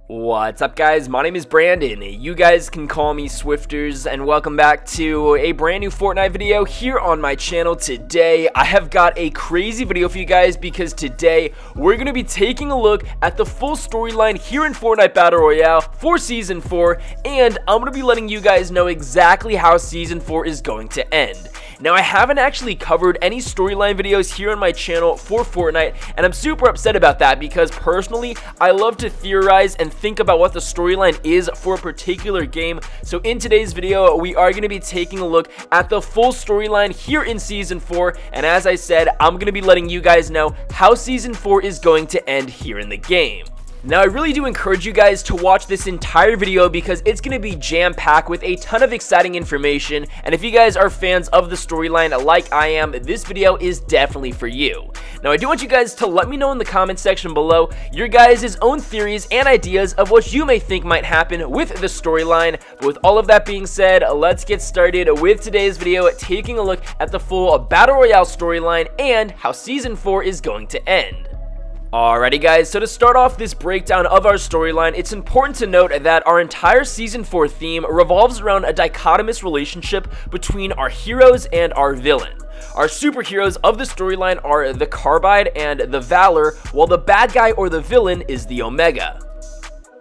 What's up, guys? My name is Brandon. You guys can call me Swifterrs, and welcome back to a brand new Fortnite video here on my channel. Today, I have got a crazy video for you guys because today we're going to be taking a look at the full storyline here in Fortnite Battle Royale for Season 4, and I'm going to be letting you guys know exactly how Season 4 is going to end. Now, I haven't actually covered any storyline videos here on my channel for Fortnite, and I'm super upset about that because personally, I love to theorize and think about what the storyline is for a particular game. So in today's video, we are going to be taking a look at the full storyline here in Season 4, and as I said, I'm going to be letting you guys know how Season 4 is going to end here in the game. Now, I really do encourage you guys to watch this entire video because it's going to be jam-packed with a ton of exciting information, and if you guys are fans of the storyline like I am, this video is definitely for you. Now, I do want you guys to let me know in the comment section below your guys' own theories and ideas of what you may think might happen with the storyline. But with all of that being said, let's get started with today's video, taking a look at the full Battle Royale storyline and how Season 4 is going to end. Alrighty guys, so to start off this breakdown of our storyline, it's important to note that our entire Season 4 theme revolves around a dichotomous relationship between our heroes and our villain. Our superheroes of the storyline are the Carbide and the Valor, while the bad guy or the villain is the Omega.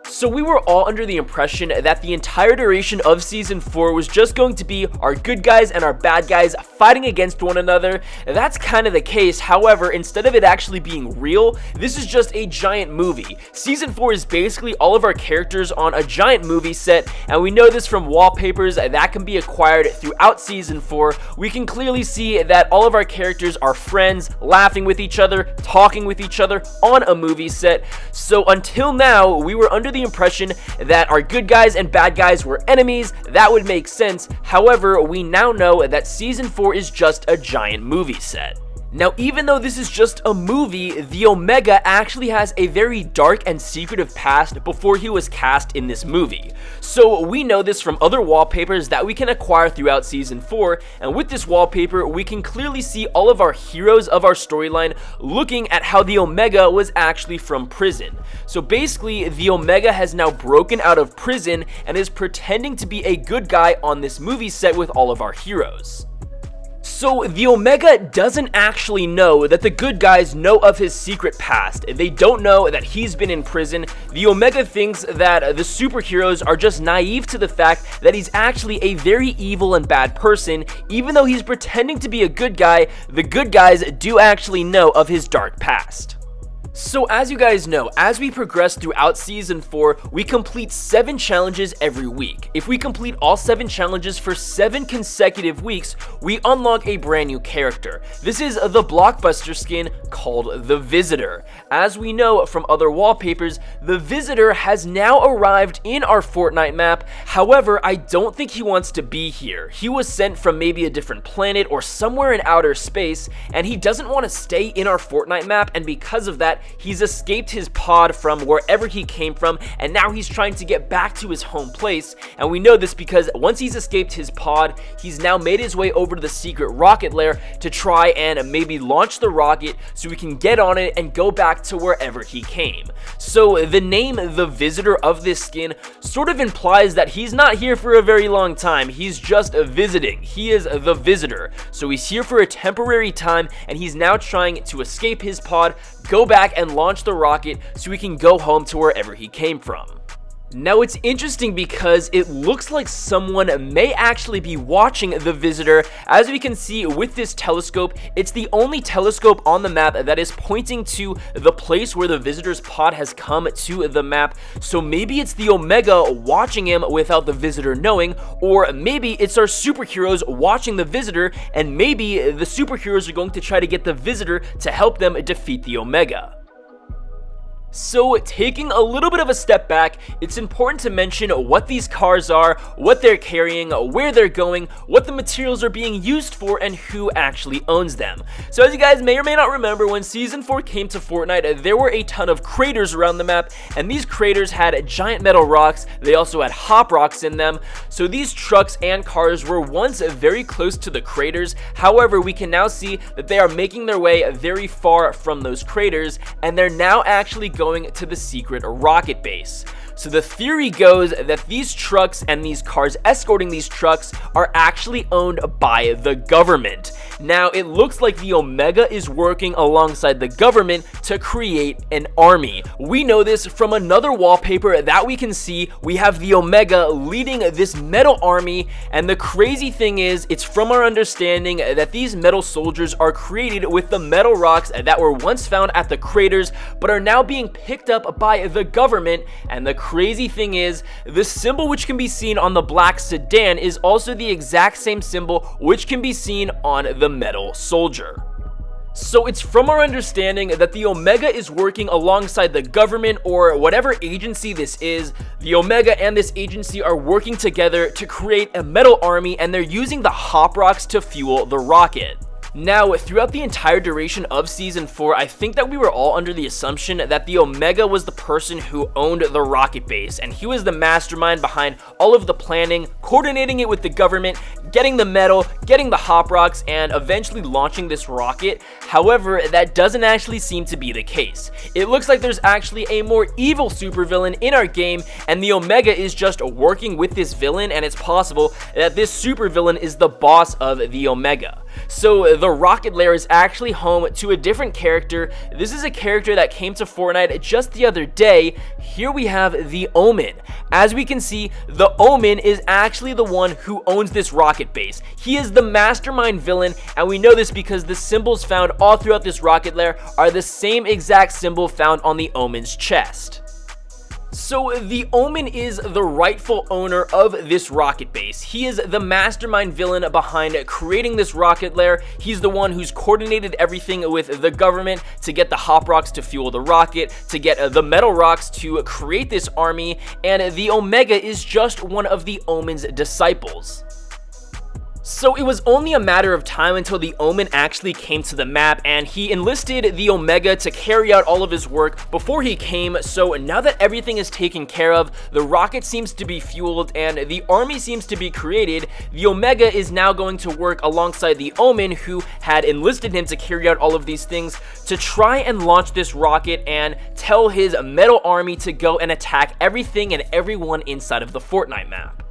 So we were all under the impression that the entire duration of Season 4 was just going to be our good guys and our bad guys fighting against one another. That's kind of the case. However, instead of it actually being real, this is just a giant movie. Season 4 is basically all of our characters on a giant movie set, and we know this from wallpapers that can be acquired throughout Season 4. We can clearly see that all of our characters are friends, laughing with each other, talking with each other on a movie set. So until now, we were under the impression that our good guys and bad guys were enemies. That would make sense. However, we now know that Season 4 is just a giant movie set. Now, even though this is just a movie, the Omega actually has a very dark and secretive past before he was cast in this movie. So we know this from other wallpapers that we can acquire throughout Season 4, and with this wallpaper, we can clearly see all of our heroes of our storyline looking at how the Omega was actually from prison. So basically, the Omega has now broken out of prison and is pretending to be a good guy on this movie set with all of our heroes. So the Omega doesn't actually know that the good guys know of his secret past. They don't know that he's been in prison. The Omega thinks that the superheroes are just naive to the fact that he's actually a very evil and bad person. Even though he's pretending to be a good guy, the good guys do actually know of his dark past. So as you guys know, as we progress throughout Season 4, we complete 7 challenges every week. If we complete all 7 challenges for 7 consecutive weeks, we unlock a brand new character. This is the blockbuster skin called the Visitor. As we know from other wallpapers, the Visitor has now arrived in our Fortnite map. However, I don't think he wants to be here. He was sent from maybe a different planet or somewhere in outer space, and he doesn't want to stay in our Fortnite map, and because of that, he's escaped his pod from wherever he came from, and now he's trying to get back to his home place. And we know this because once he's escaped his pod, he's now made his way over to the secret rocket lair to try and maybe launch the rocket so we can get on it and go back to wherever he came. So the name the Visitor of this skin sort of implies that he's not here for a very long time. He's just visiting. He is the Visitor. So he's here for a temporary time, and he's now trying to escape his pod, go back and launch the rocket so he can go home to wherever he came from. Now, it's interesting because it looks like someone may actually be watching the Visitor. As we can see with this telescope, it's the only telescope on the map that is pointing to the place where the Visitor's pod has come to the map. So maybe it's the Omega watching him without the Visitor knowing, or maybe it's our superheroes watching the Visitor, and maybe the superheroes are going to try to get the Visitor to help them defeat the Omega. So taking a little bit of a step back, it's important to mention what these cars are, what they're carrying, where they're going, what the materials are being used for, and who actually owns them. So as you guys may or may not remember, when Season 4 came to Fortnite, there were a ton of craters around the map, and these craters had giant metal rocks. They also had hop rocks in them. So these trucks and cars were once very close to the craters. However, we can now see that they are making their way very far from those craters, and they're now actually going to the secret rocket base. So the theory goes that these trucks and these cars escorting these trucks are actually owned by the government. Now, it looks like the Omega is working alongside the government to create an army. We know this from another wallpaper that we can see. We have the Omega leading this metal army, and the crazy thing is, it's from our understanding that these metal soldiers are created with the metal rocks that were once found at the craters, but are now being picked up by the government. And the crazy thing is, the symbol which can be seen on the black sedan is also the exact same symbol which can be seen on the metal soldier. So it's from our understanding that the Omega is working alongside the government, or whatever agency this is. The Omega and this agency are working together to create a metal army, and they're using the hop rocks to fuel the rocket. Now, throughout the entire duration of Season 4, I think that we were all under the assumption that the Omega was the person who owned the rocket base, and he was the mastermind behind all of the planning, coordinating it with the government, getting the metal, getting the hop rocks, and eventually launching this rocket. However, that doesn't actually seem to be the case. It looks like there's actually a more evil supervillain in our game, and the Omega is just working with this villain, and it's possible that this supervillain is the boss of the Omega. So the rocket lair is actually home to a different character. This is a character that came to Fortnite just the other day. Here we have the OMEN. As we can see, the OMEN is actually the one who owns this rocket base. He is the mastermind villain, and we know this because the symbols found all throughout this rocket lair are the same exact symbol found on the OMEN's chest. So the OMEN is the rightful owner of this rocket base. He is the mastermind villain behind creating this rocket lair. He's the one who's coordinated everything with the government to get the hop rocks to fuel the rocket, to get the metal rocks to create this army, and the Omega is just one of the OMEN's disciples. So it was only a matter of time until the OMEN actually came to the map, and he enlisted the Omega to carry out all of his work before he came. So now that everything is taken care of, the rocket seems to be fueled and the army seems to be created, the Omega is now going to work alongside the OMEN, who had enlisted him to carry out all of these things, to try and launch this rocket and tell his metal army to go and attack everything and everyone inside of the Fortnite map.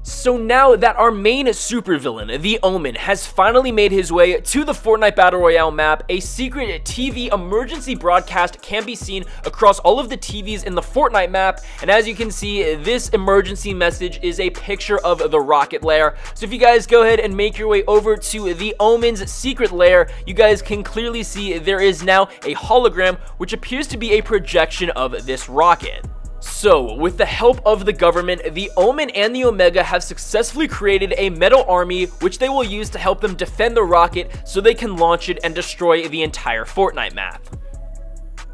So now that our main supervillain, the OMEN, has finally made his way to the Fortnite Battle Royale map, a secret TV emergency broadcast can be seen across all of the TVs in the Fortnite map, and as you can see, this emergency message is a picture of the rocket lair. So if you guys go ahead and make your way over to the OMEN's secret lair, you guys can clearly see there is now a hologram which appears to be a projection of this rocket. So, with the help of the government, the OMEN and the Omega have successfully created a metal army which they will use to help them defend the rocket so they can launch it and destroy the entire Fortnite map.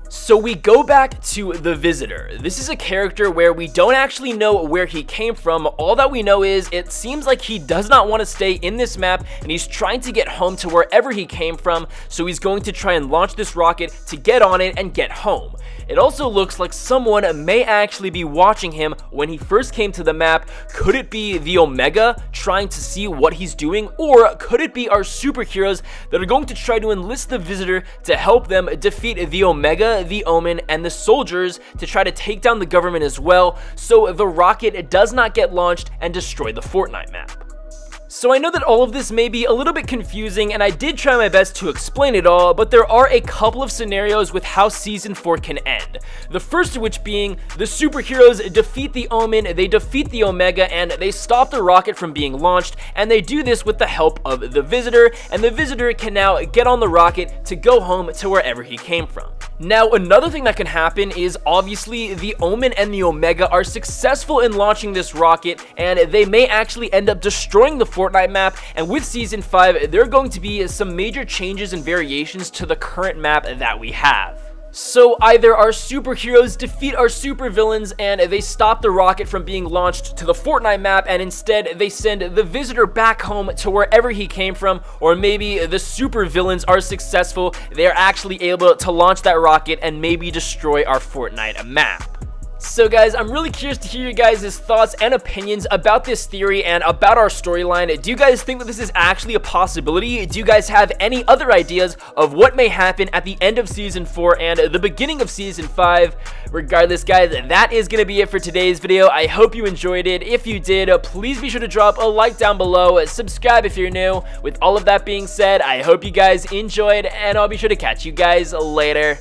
So we go back to the Visitor. This is a character where we don't actually know where he came from. All that we know is it seems like he does not want to stay in this map, and he's trying to get home to wherever he came from, so he's going to try and launch this rocket to get on it and get home. It also looks like someone may actually be watching him when he first came to the map. Could it be the Omega trying to see what he's doing, or could it be our superheroes that are going to try to enlist the Visitor to help them defeat the Omega, the OMEN, and the soldiers to try to take down the government as well, so the rocket does not get launched and destroy the Fortnite map? So I know that all of this may be a little bit confusing, and I did try my best to explain it all, but there are a couple of scenarios with how Season 4 can end. The first of which being, the superheroes defeat the OMEN, they defeat the Omega, and they stop the rocket from being launched, and they do this with the help of the Visitor, and the Visitor can now get on the rocket to go home to wherever he came from. Now, another thing that can happen is obviously the OMEN and the Omega are successful in launching this rocket, and they may actually end up destroying the Fortnite map, and with Season 5, there are going to be some major changes and variations to the current map that we have. So either our superheroes defeat our supervillains and they stop the rocket from being launched to the Fortnite map, and instead they send the Visitor back home to wherever he came from, or maybe the supervillains are successful, they are actually able to launch that rocket and maybe destroy our Fortnite map. So guys, I'm really curious to hear you guys' thoughts and opinions about this theory and about our storyline. Do you guys think that this is actually a possibility? Do you guys have any other ideas of what may happen at the end of Season 4 and the beginning of Season 5? Regardless, guys, that is going to be it for today's video. I hope you enjoyed it. If you did, please be sure to drop a like down below, subscribe if you're new. With all of that being said, I hope you guys enjoyed, and I'll be sure to catch you guys later.